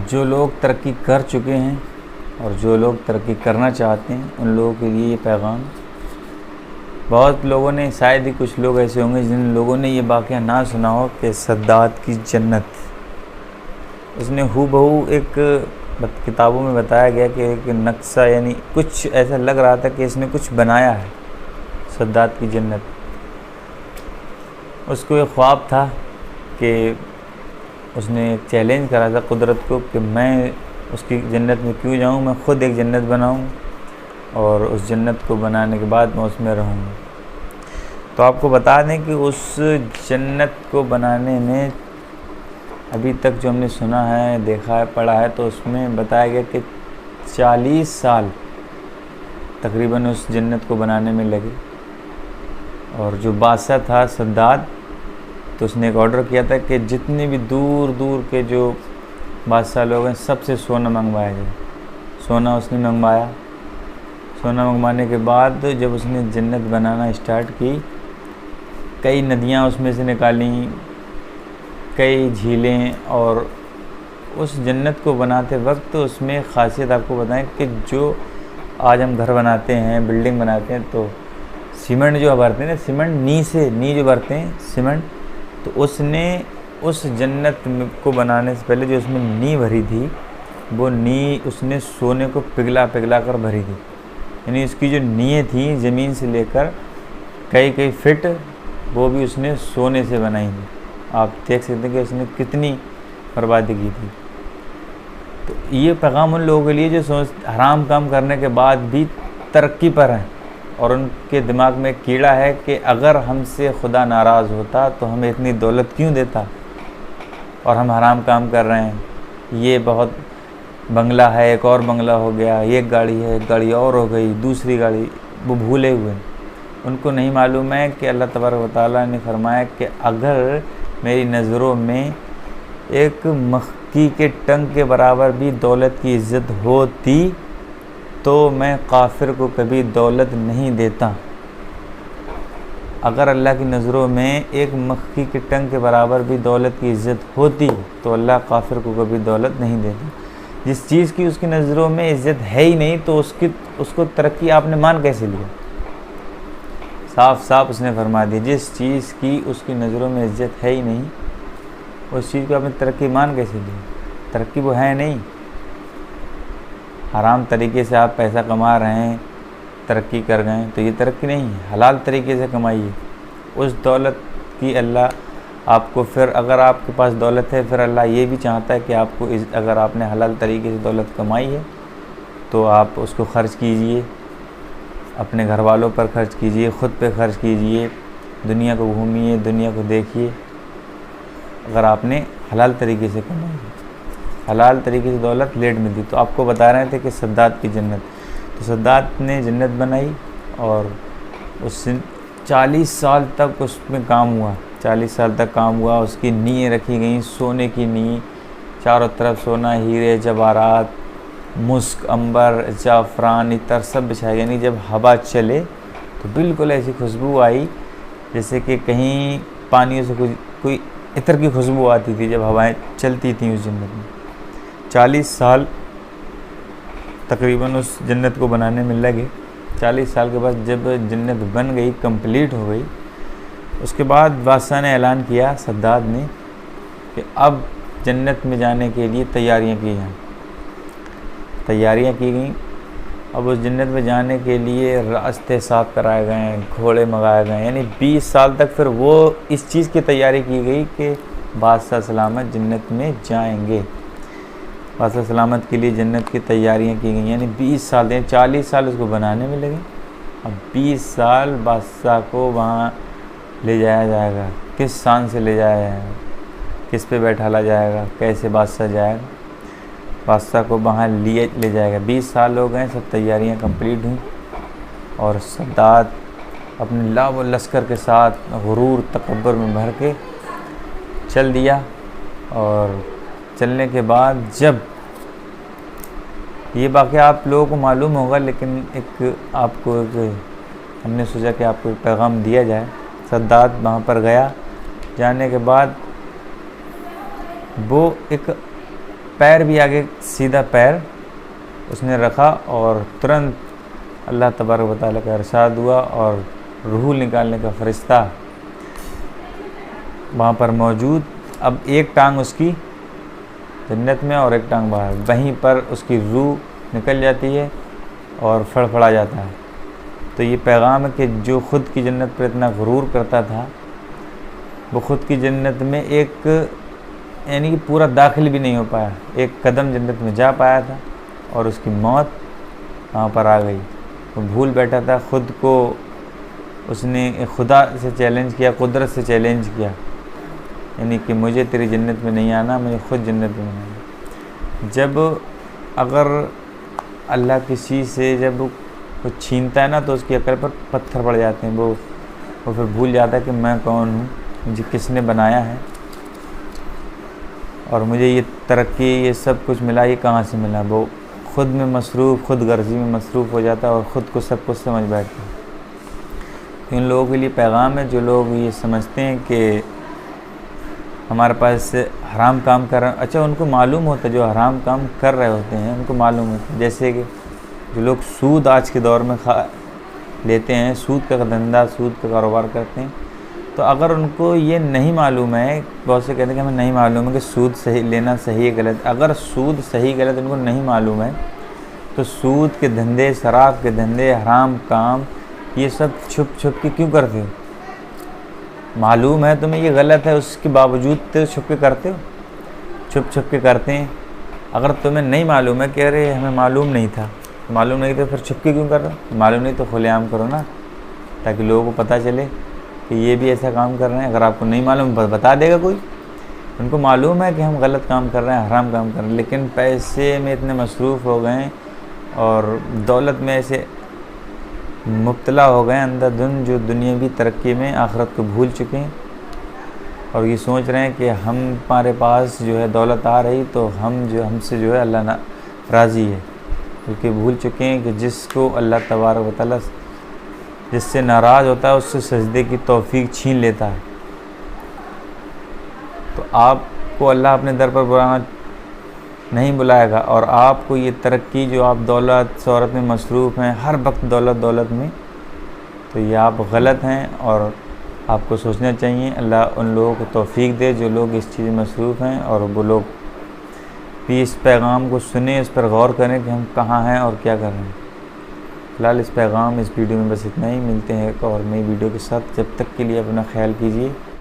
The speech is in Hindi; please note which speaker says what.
Speaker 1: जो लोग तरक्की कर चुके हैं और जो लोग तरक्की करना चाहते हैं उन लोगों के लिए ये पैगाम। बहुत लोगों ने, शायद ही कुछ लोग ऐसे होंगे जिन लोगों ने ये वाक़या ना सुना हो कि सद्दात की जन्नत। उसने हूबहू एक किताबों में बताया गया कि एक नक्शा, यानी कुछ ऐसा लग रहा था कि इसने कुछ बनाया है सद्दात की जन्नत। उसको एक ख्वाब था कि उसने एक चैलेंज करा था कुदरत को कि मैं उसकी जन्नत में क्यों जाऊं, मैं ख़ुद एक जन्नत बनाऊं और उस जन्नत को बनाने के बाद मैं उसमें रहूँगा। तो आपको बता दें कि उस जन्नत को बनाने में अभी तक जो हमने सुना है, देखा है, पढ़ा है, तो उसमें बताया गया कि 40 साल तकरीबन उस जन्नत को बनाने में लगे। और जो बादशाह था सद्दात, तो उसने एक ऑर्डर किया था कि जितने भी दूर दूर के जो बादशाह लोग हैं सबसे सोना मंगवाया जाए। सोना उसने मंगवाया। सोना मंगवाने के बाद जब उसने जन्नत बनाना स्टार्ट की, कई नदियाँ उसमें से निकालीं, कई झीलें। और उस जन्नत को बनाते वक्त उसमें ख़ासियत आपको बताएं कि जो आज हम घर बनाते हैं, बिल्डिंग बनाते हैं, तो सीमेंट जो भरते हैं ना, सीमेंट नी जो भरते हैं सीमेंट, तो उसने उस जन्नत को बनाने से पहले जो उसमें नी भरी थी, वो नी उसने सोने को पिघला कर भरी थी। यानी इसकी जो नींहें थी ज़मीन से लेकर कई फिट, वो भी उसने सोने से बनाई थी। आप देख सकते हैं कि उसने कितनी बर्बादी की थी। तो ये पैगाम उन लोगों के लिए जो हराम काम करने के बाद भी तरक्की पर हैं और उनके दिमाग में कीड़ा है कि अगर हमसे खुदा नाराज़ होता तो हमें इतनी दौलत क्यों देता, और हम हराम काम कर रहे हैं। ये बहुत बंगला है, एक और बंगला हो गया, एक गाड़ी है, एक गाड़ी और हो गई, दूसरी गाड़ी, वो भूले हुए हैं। उनको नहीं मालूम है कि अल्लाह तबारक व तआला ने फरमाया कि अगर मेरी नज़रों में एक मक्खी के टंक के बराबर भी दौलत की इज़्ज़त होती तो मैं काफिर को कभी दौलत नहीं देता। अगर अल्लाह की नज़रों में एक मक्खी के टंक के बराबर भी दौलत की इज़्ज़त होती तो अल्लाह काफिर को कभी दौलत नहीं देता। जिस चीज़ की उसकी नज़रों में इज़्ज़त है ही नहीं, तो उसको तरक्की आपने मान कैसे लिया? साफ साफ उसने फरमा दिया, जिस चीज़ की उसकी नज़रों में इज़्ज़त है ही नहीं, उस चीज़ को आपने तरक्की मान कैसे लिया? तरक्की वो है नहीं। हराम तरीके से आप पैसा कमा रहे हैं, तरक्की कर गए, तो ये तरक्की नहीं है। हलाल तरीके से कमाइए। उस दौलत की अल्लाह आपको, फिर अगर आपके पास दौलत है, फिर अल्लाह ये भी चाहता है कि आपको अगर आपने हलाल तरीके से दौलत कमाई है तो आप उसको ख़र्च कीजिए, अपने घर वालों पर खर्च कीजिए, ख़ुद पे खर्च कीजिए, दुनिया को घूमिए, दुनिया को देखिए। अगर आपने हलाल तरीके से कमाई है, हलाल तरीके से दौलत लेट मिलती। तो आपको बता रहे थे कि सद्दात की जन्नत, तो सद्दात ने जन्नत बनाई और उस 40 साल तक उसमें काम हुआ। 40 साल तक काम हुआ। उसकी नींहें रखी गई, सोने की नींह, चारों तरफ सोना, हीरे जवाहरात, मुस्क, अंबर, जाफ़रान, इतर सब बिछाए गए। यानी जब हवा चले तो बिल्कुल ऐसी खुशबू आई जैसे कि कहीं पानियों से कोई इतर की खुशबू आती थी जब हवाएं चलती थीं उस जन्नत में। 40 साल तकरीबन उस जन्नत को बनाने में लगे। 40 साल के बाद जब जन्नत बन गई, कंप्लीट हो गई, उसके बाद बादशाह ने ऐलान किया, सद्दात ने, कि अब जन्नत में जाने के लिए तैयारियां की जाएं। तैयारियां की गई। अब उस जन्नत में जाने के लिए रास्ते साफ़ कराए गए, घोड़े मंगाए गए। यानी 20 साल तक फिर वो इस चीज़ की तैयारी की गई कि बादशाह सलामत जन्नत में जाएंगे। बादशाह सलामत के लिए जन्नत की तैयारियां की गई। यानी 20 साल, 40 साल उसको बनाने में लगे। अब 20 साल बादशाह को वहाँ ले जाया जाएगा। किस शान से ले जाया जाएगा, किस पे बैठाला जाएगा, कैसे बादशाह जाएगा, बादशाह को वहाँ ले जाएगा। 20 साल हो गए, सब तैयारियां कंप्लीट हुई और सद्दात अपने लाव लश्कर के साथ गुरूर तकब्बुर में भर के चल दिया। और चलने के बाद जब ये वाक़या आप लोगों को मालूम होगा, लेकिन आपको हमने सोचा कि आपको एक पैगाम दिया जाए। सद्दात वहाँ पर गया। जाने के बाद वो एक पैर भी आगे सीधा पैर उसने रखा और तुरंत अल्लाह तबारक व तआला का इरशाद हुआ और रूह निकालने का फ़रिश्ता वहाँ पर मौजूद। अब एक टांग उसकी जन्नत में और एक टांग बाहर, वहीं पर उसकी रूह निकल जाती है और फड़फड़ा जाता है। तो ये पैगाम है कि जो ख़ुद की जन्नत पर इतना गुरूर करता था, वो ख़ुद की जन्नत में एक यानी कि पूरा दाखिल भी नहीं हो पाया, एक कदम जन्नत में जा पाया था और उसकी मौत वहाँ पर आ गई। वो भूल बैठा था ख़ुद को, उसने खुदा से चैलेंज किया, कुदरत से चैलेंज किया, यानी कि मुझे तेरी जन्नत में नहीं आना, मुझे ख़ुद जन्नत में आना। जब अगर अल्लाह किसी से जब कुछ छीनता है ना, तो उसकी अकल पर पत्थर पड़ जाते हैं। वो फिर भूल जाता है कि मैं कौन हूँ, मुझे किसने बनाया है और मुझे ये तरक्की, ये सब कुछ मिला, ये कहाँ से मिला। वो ख़ुद में मसरूफ़, ख़ुद गर्जी में मसरूफ़ हो जाता है और ख़ुद को सब कुछ समझ बैठता है। इन लोगों के लिए पैगाम है जो लोग ये समझते हैं कि हमारे पास हराम काम कर रहे हैं। अच्छा, उनको मालूम होता है, जो हराम काम कर रहे होते हैं उनको मालूम होता है। जैसे कि जो लोग सूद आज के दौर में लेते हैं, सूद का धंधा, सूद का कारोबार करते हैं, तो अगर उनको ये नहीं मालूम है, बहुत से कहते हैं कि हमें नहीं मालूम है कि सूद सही लेना सही है गलत। अगर सूद सही गलत उनको नहीं मालूम है, तो सूद के धंधे, शराब के धंधे, हराम काम, ये सब छुप छुप के क्यों करते हो? मालूम है तुम्हें ये गलत है, उसके बावजूद तो छुप के करते हो, छुप छुप के करते हैं। अगर तुम्हें नहीं मालूम है कि अरे हमें मालूम नहीं था, मालूम नहीं तो फिर छुप के क्यों कर रहे हो? मालूम नहीं तो खुलेआम करो ना, ताकि लोगों को पता चले कि ये भी ऐसा काम कर रहे हैं। अगर आपको नहीं मालूम बता देगा कोई। उनको मालूम है कि हम गलत काम कर रहे हैं, हराम काम कर रहे हैं, लेकिन पैसे में इतने मसरूफ़ हो गए और दौलत में ऐसे मुब्तला हो गए अंधाधुन, जो दुनियावी तरक्की में आखिरत को भूल चुके हैं और ये सोच रहे हैं कि हमारे पास जो है दौलत आ रही तो हमसे जो है अल्लाह ना राज़ी है, बल्कि भूल चुके हैं कि जिसको अल्लाह तबारक व तआला जिससे नाराज़ होता है उससे सजदे की तौफीक छीन लेता है। तो आपको अल्लाह अपने दर पर बुलाना नहीं बुलाएगा और आपको ये तरक्की, जो आप दौलत शोहरत में मसरूफ़ हैं, हर वक्त दौलत में, तो ये आप गलत हैं और आपको सोचना चाहिए। अल्लाह उन लोगों को तौफीक दे जो लोग इस चीज़ में मसरूफ़ हैं और वो लोग भी इस पैगाम को सुने, इस पर गौर करें कि हम कहाँ हैं और क्या कर रहे हैं। फ़िलहाल इस वीडियो में बस इतना ही। मिलते हैं एक और नई वीडियो के साथ। जब तक के लिए अपना ख्याल कीजिए।